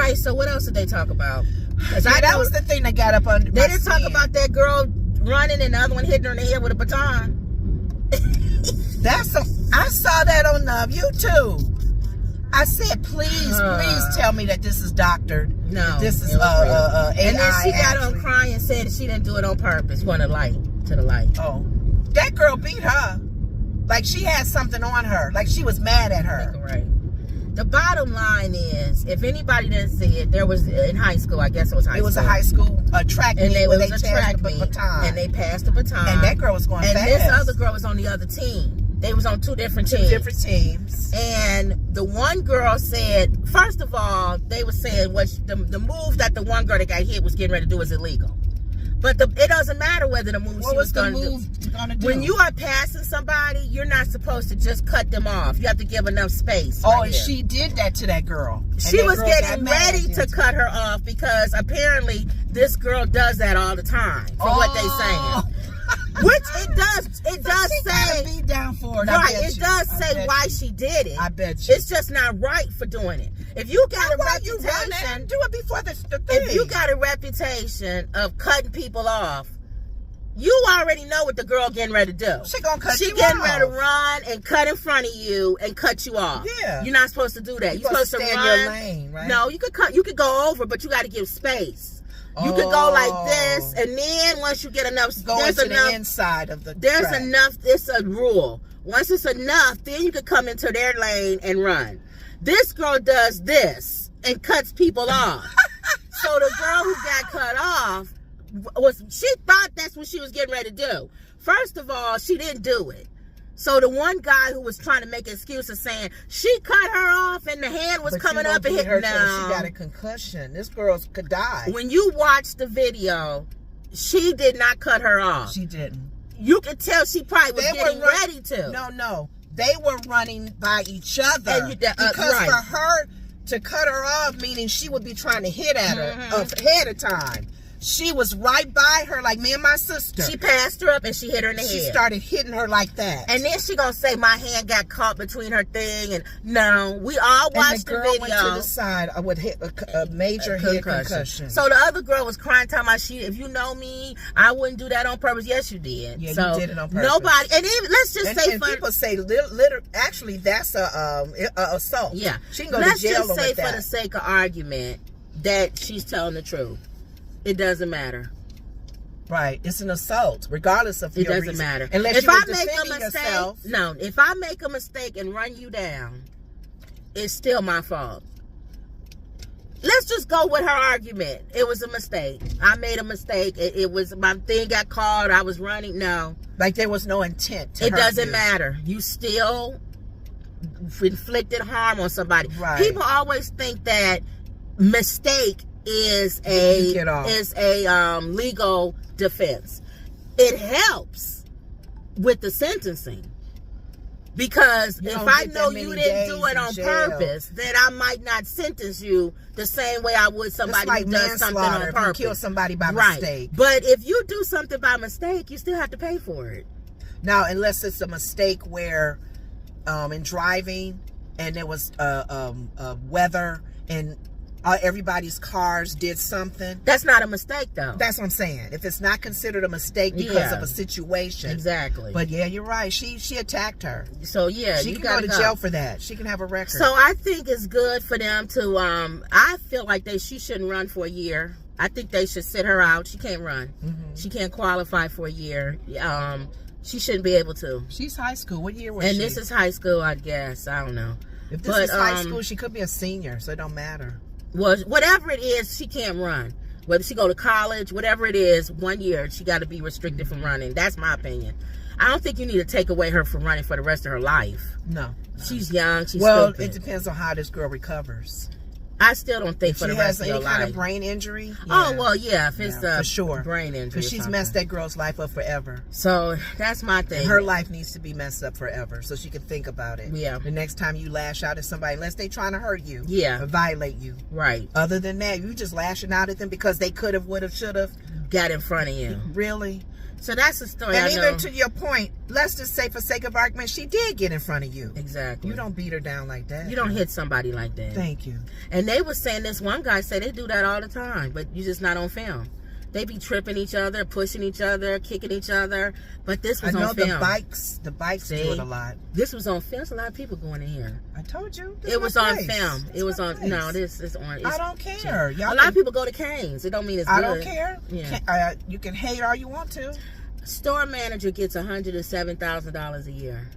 right, so what else did they talk about? That was the thing that got up under my They didn't skin. talk about that girl running and the other one hitting her in the head with a baton. I saw that on YouTube. I said, please tell me that this is doctored. No, this is AI. And then she got actually. on crying and said she didn't do it on purpose. Want to the light. Oh, that girl beat her. Like she had something on her. Like she was mad at her. Right. The bottom line is, if anybody didn't see it, there was in high school. I guess it was high school. It was a high school track meet where they passed the baton. And they passed the baton. And that girl was going fast. And this other girl was on the other team. They was on two different teams. And the one girl said, first of all, they were saying the move that the one girl that got hit was getting ready to do was illegal. But it doesn't matter whether the move she was going to do. When you are passing somebody, you're not supposed to just cut them off. You have to give enough space. Oh, and she did that to that girl. She was getting ready to cut her off because apparently this girl does that all the time, from what they saying. Which it does say. Be down for it. Right, it does say why she did it. I bet you. It's just not right for doing it. If you got a reputation, do it before the thing. If you got a reputation of cutting people off, you already know what the girl getting ready to do. She gonna cut you off. She getting ready to run and cut in front of you and cut you off. Yeah. You're not supposed to do that. You're supposed to stay run. in your lane, right? No, you could go over, but you got to give space. You could go like this, and then once you get enough, there's the inside of the there's track. enough. It's a rule. Once it's enough, then you could come into their lane and run. This girl does this and cuts people off. So the girl who got cut off she thought that's what she was getting ready to do. First of all, she didn't do it. So the one guy who was trying to make excuses saying she cut her off and the hand was coming up and hit her. She got a concussion. This girl could die. When you watch the video, she did not cut her off. She didn't. You could tell she probably was getting ready to. No. They were running by each other. Because for her to cut her off, meaning she would be trying to hit at her ahead of time. She was right by her, like me and my sister. She passed her up and she hit her in the head. She started hitting her like that. And then she gonna say my hand got caught between her thing. And no, we all watched the video. And the girl went to the side. I would hit a major head concussion. So the other girl was crying, talking about if you know me, I wouldn't do that on purpose. Yes, you did. Yeah, so you did it on purpose. Nobody, and even let's just say, and people say, actually, that's a assault. Yeah, she can go to jail. Let's just say, for the sake of argument, that she's telling the truth. It doesn't matter. Right, it's an assault, regardless of your reason. It doesn't matter. Unless if you I were make a defending mistake, yourself. no. If I make a mistake and run you down, it's still my fault. Let's just go with her argument. It was a mistake. I made a mistake. It was my thing got caught. I was running. No, like there was no intent to it hurt doesn't you. matter. You still inflicted harm on somebody. Right. People always think that mistake is a legal defense. It helps with the sentencing, because if I know you didn't do it on purpose, then I might not sentence you the same way I would somebody who does something on purpose. If you kill somebody by mistake. But if you do something by mistake, you still have to pay for it. Now, unless it's a mistake where in driving and there was weather and everybody's cars did something. That's not a mistake, though. That's what I'm saying. If it's not considered a mistake because of a situation. Exactly. But yeah, you're right. She attacked her. So yeah, she can go to jail for that. She can have a record. So I think it's good for them to I feel like she shouldn't run for a year. I think they should sit her out. She can't run. She can't qualify for a year. She shouldn't be able to. She's high school. What year was she? And this is high school, I guess. I don't know. If this is high school, she could be a senior, so it don't matter. Well, whatever it is, she can't run. Whether she go to college, whatever it is, 1 year, she got to be restricted from running. That's my opinion. I don't think you need to take away her from running for the rest of her life. No. She's young. She's stupid. It depends on how this girl recovers. I still don't think for the rest of your life. She has any kind of brain injury? Yeah. Oh, well, yeah. If it's for sure. Brain injury. Because she's messed that girl's life up forever. So, that's my thing. And her life needs to be messed up forever so she can think about it. Yeah. The next time you lash out at somebody, unless they trying to hurt you. Yeah. Or violate you. Right. Other than that, you just lashing out at them because they could have, would have, should have. Got in front of you. Really? So that's the story. And even to your point, let's just say for sake of argument, she did get in front of you. Exactly. You don't beat her down like that. You don't hit somebody like that. Thank you. And they were saying, this one guy said they do that all the time, but you just not on film. They be tripping each other, pushing each other, kicking each other. But this was on film. The bikes do it a lot. This was on film. There's a lot of people going in here. I told you. It was on film. It was on. No, this is on. I don't care. A lot of people go to Cane's. It don't mean it's good. I don't care. Yeah. You can hate all you want to. Store manager gets $107,000 a year.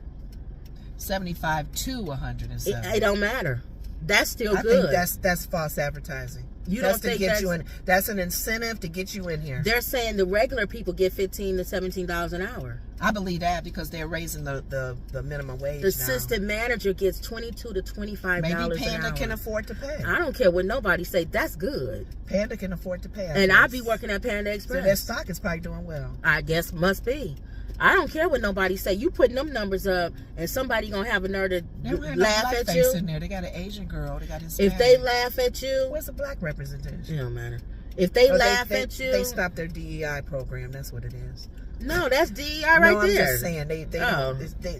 75 to 107. It don't matter. That's still good. I think that's false advertising. You don't think that's you in? That's an incentive to get you in here. They're saying the regular people get $15 to $17 an hour. I believe that because they're raising the minimum wage. The assistant manager gets $22 to $25 an hour. Maybe Panda can afford to pay. I don't care what nobody say. That's good. Panda can afford to pay. And I'll be working at Panda Express. So their stock is probably doing well. I guess must be. I don't care what nobody say. You putting them numbers up, and somebody gonna have a nerve to laugh at you. In there. They got an Asian girl. They got Hispanic. If they laugh at you, where's the black representation? It don't matter. If they laugh at you, they stopped their DEI program. That's what it is. No, that's DEI right there. I'm just saying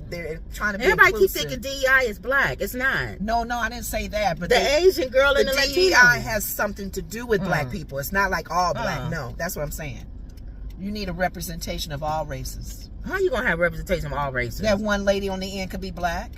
they're trying to be Everybody inclusive. keep thinking DEI is black. It's not. No, I didn't say that. But the Asian girl and the DEI Latino has something to do with black people. It's not like all black. No, that's what I'm saying. You need a representation of all races. How you gonna have representation of all races? That one lady on the end could be black.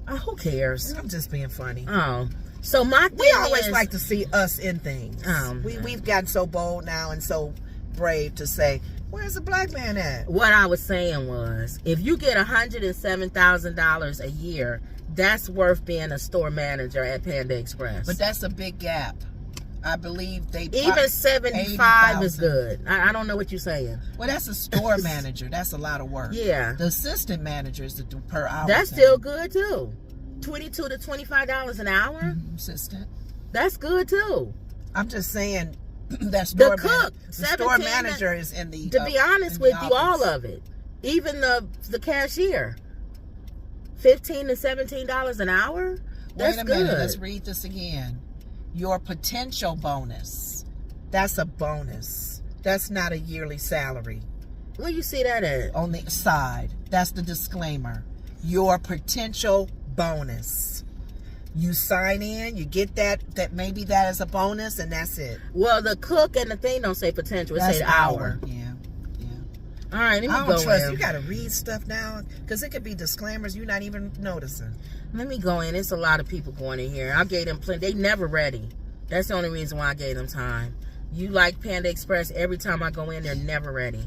Who cares? I'm just being funny. Oh, so my thing we always like to see us in things. We've gotten so bold now and so brave to say, where's the black man at? What I was saying was, if you get $107,000 a year, that's worth being a store manager at Panda Express. But that's a big gap. I believe they even 75 is good. I don't know what you're saying. Well, that's a store manager. That's a lot of work. Yeah. The assistant manager is the per hour. That's still good too. $22 to $25 an hour. Assistant. That's good too. I'm just saying that store the cook, the store manager is in the. To be honest with you, all of it, even the cashier, $15 to $17 an hour. That's good. Minute. Let's read this again. Your potential bonus. That's a bonus. That's not a yearly salary. Where you see that at? On the side. That's the disclaimer. Your potential bonus. You sign in, you get that maybe that is a bonus, and that's it. Well, the cook and the thing don't say potential. It says hour. Yeah. All right, let me go. I don't trust. You got to read stuff now because it could be disclaimers you're not even noticing. Let me go in. It's a lot of people going in here. I gave them plenty. They never ready. That's the only reason why I gave them time. You like Panda Express. Every time I go in, they're never ready.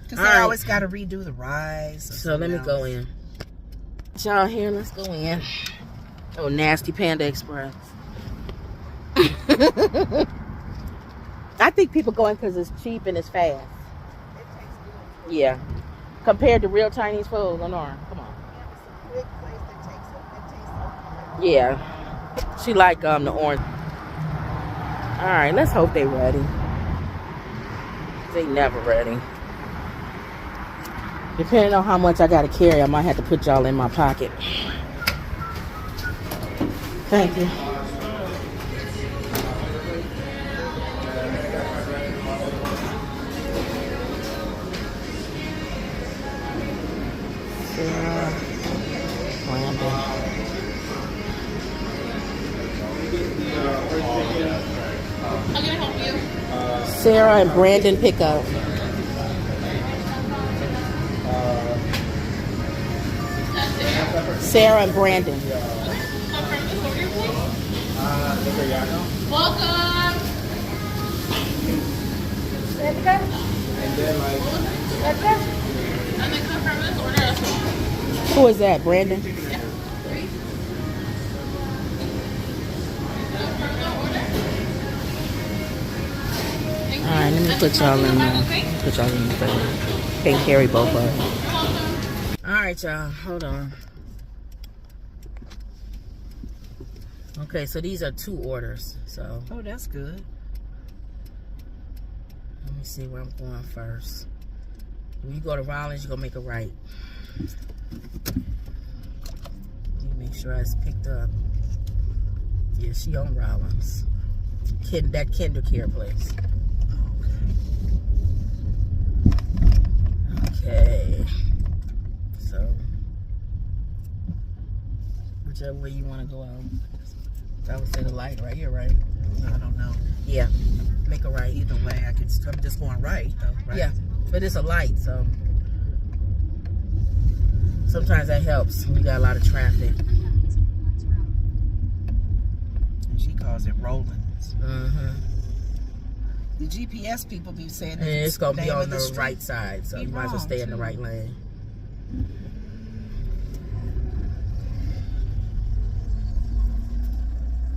Because they always got to redo the rice. So let me go in. Y'all here? Let's go in. Oh, nasty Panda Express. I think people go in because it's cheap and it's fast. It tastes good. Yeah. Compared to real Chinese food, Lenore. Come on. Yeah, she like the orange. All right, let's hope they ready. They never ready. Depending on how much I gotta carry, I might have to put y'all in my pocket. Thank you. Sarah and Brandon pick up. Sarah and Brandon. Welcome. And then confirm this order as well. Who is that, Brandon? Yeah. Alright, let me put y'all in the thing. Can't carry both of them. Alright, y'all, hold on. Okay, so these are 2 orders. So oh, that's good. Let me see where I'm going first. When you go to Rollins, you're gonna make a right. You make sure it's picked up. Yeah, she on Rollins. That Kinder Care place. Okay. So, whichever way you want to go out. I would say the light right here, right? I don't know. Yeah. Make a right. Either way, I'm just going right, though, right? Yeah. But it's a light, so sometimes that helps when you got a lot of traffic. And she calls it Rollins. Mm-hmm. The GPS people be saying And it's going to be on the street. right side, so you might as well stay in the right lane.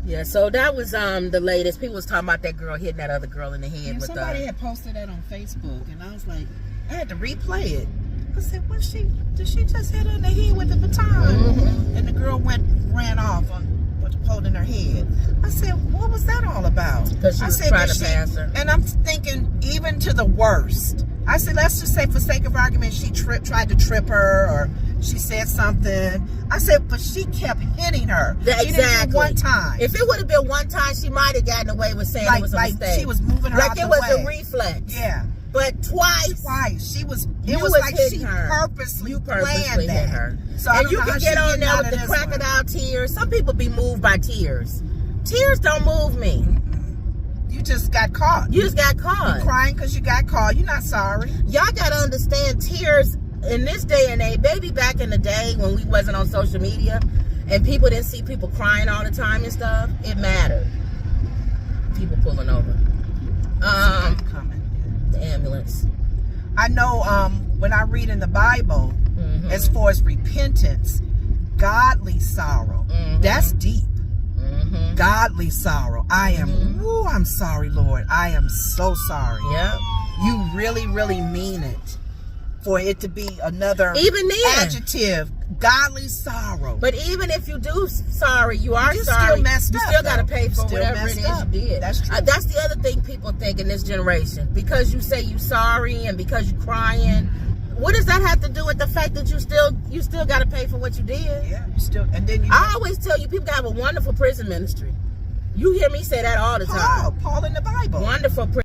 Yeah, so that was the latest. People was talking about that girl hitting that other girl in the head with somebody had posted that on Facebook, and I was like, I had to replay it. I said, did she just hit her in the head with the baton? Mm-hmm. And the girl ran off holding her head. I said, what was that all about? Because she was trying to pass her. And I'm thinking, even to the worst. I said, let's just say, for sake of argument, she tried to trip her, or she said something. I said, but she kept hitting her. Exactly. She didn't do one time. If it would have been one time, she might have gotten away with saying it was a mistake. She was moving her out the way. Like it was a reflex. Yeah. But twice. It was like she purposely planned hit her. So and you can get on there with the crocodile tears. Some people be moved by tears. Tears don't move me. You just got caught. You just got caught. You crying because you got caught. You're not sorry. Y'all got to understand, tears in this day and age, baby, back in the day when we wasn't on social media and people didn't see people crying all the time and stuff, it mattered. People pulling over. The ambulance. I know when I read in the Bible, as far as repentance, godly sorrow, that's deep. Godly sorrow. I'm sorry, Lord. I am so sorry. Yeah. You really, really mean it. For it to be another adjective, godly sorrow. But even if you do sorry, you are sorry. Still messed up. You still got to pay for whatever it is you did. That's true. That's the other thing people think in this generation. Because you say you sorry and because you crying, what does that have to do with the fact that you still got to pay for what you did? Yeah, you still. And then I always tell you, people have a wonderful prison ministry. You hear me say that all the time. Paul in the Bible. Wonderful prison.